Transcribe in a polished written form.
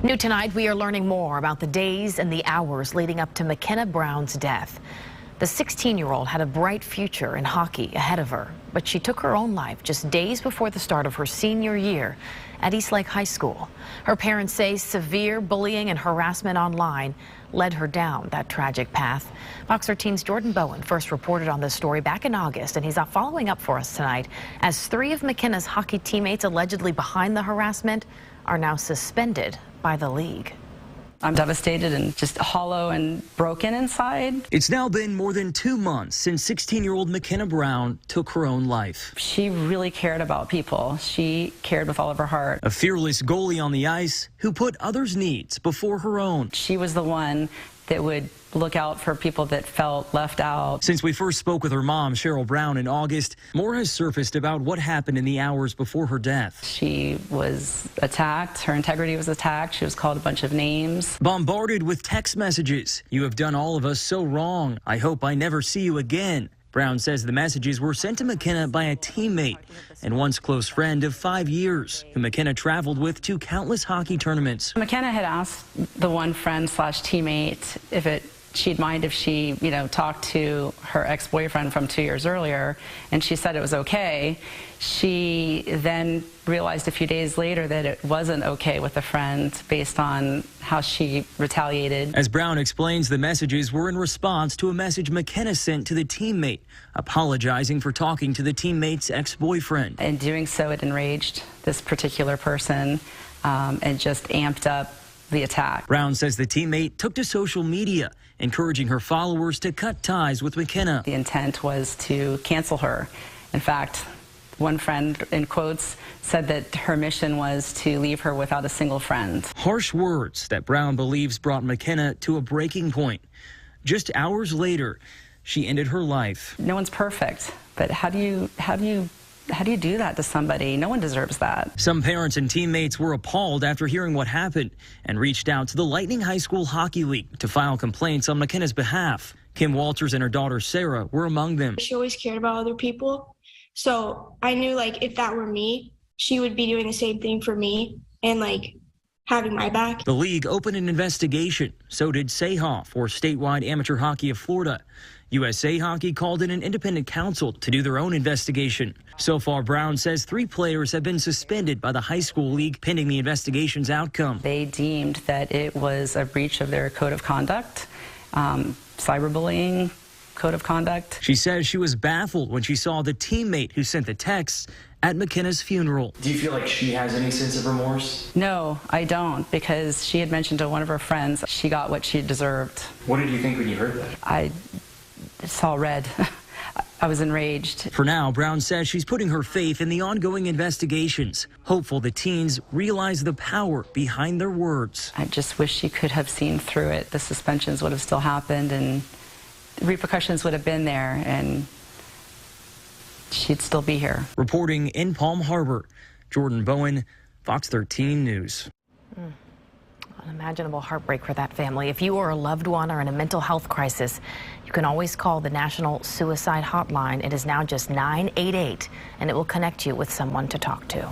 New tonight, we are learning more about the days and the hours leading up to McKenna Brown's death. The 16-year-old had a bright future in hockey ahead of her, but she took her own life just days before the start of her senior year at Eastlake High School. Her parents say severe bullying and harassment online led her down that tragic path. Fox 13's Jordan Bowen first reported on this story back in August, and he's following up for us tonight as 3 of McKenna's hockey teammates allegedly behind the harassment are now suspended by the league. I'm devastated and just hollow and broken inside. It's now been more than 2 months since 16-year-old McKenna Brown took her own life. She really cared about people. She cared with all of her heart. A fearless goalie on the ice who put others' needs before her own. She was the one that would look out for people that felt left out. Since we first spoke with her mom, Cheryl Brown, in August, more has surfaced about what happened in the hours before her death. She was attacked. Her integrity was attacked. She was called a bunch of names. Bombarded with text messages. "You have done all of us so wrong. I hope I never see you again." Brown says the messages were sent to McKenna by a teammate and once close friend of 5 years, who McKenna traveled with to countless hockey tournaments. McKenna had asked the one friend slash teammate if she'd mind if she, talked to her ex-boyfriend from 2 years earlier, and she said it was okay. She then realized a few days later that it wasn't okay with a friend based on how she retaliated. As Brown explains, the messages were in response to a message McKenna sent to the teammate, apologizing for talking to the teammate's ex-boyfriend. In doing so, it enraged this particular person and just amped up the attack. Brown says the teammate took to social media, encouraging her followers to cut ties with McKenna. The intent was to cancel her. In fact, one friend, in quotes, said that her mission was to leave her without a single friend. Harsh words that Brown believes brought McKenna to a breaking point. Just hours later, she ended her life. No one's perfect, but how do you do that to somebody? No one deserves that. Some parents and teammates were appalled after hearing what happened and reached out to the Lightning High School Hockey League to file complaints on McKenna's behalf. Kim Walters and her daughter Sarah were among them. She always cared about other people, so I knew if that were me, she would be doing the same thing for me and having my back. The league opened an investigation. So did SAHOF, or Statewide Amateur Hockey of Florida. USA Hockey called in an independent counsel to do their own investigation. So far, Brown says 3 players have been suspended by the high school league pending the investigation's outcome. They deemed that it was a breach of their code of conduct, cyberbullying code of conduct. She says she was baffled when she saw the teammate who sent the texts at McKenna's funeral. Do you feel like she has any sense of remorse? No, I don't, because she had mentioned to one of her friends she got what she deserved. What did you think when you heard that? I saw red. I was enraged. For now, Brown says she's putting her faith in the ongoing investigations, hopeful the teens realize the power behind their words. I just wish she could have seen through it. The suspensions would have still happened and the repercussions would have been there, and she'd still be here. Reporting in Palm Harbor, Jordan Bowen, Fox 13 News. Unimaginable heartbreak for that family. If you or a loved one are in a mental health crisis, you can always call the National Suicide Hotline. It is now just 988, and it will connect you with someone to talk to.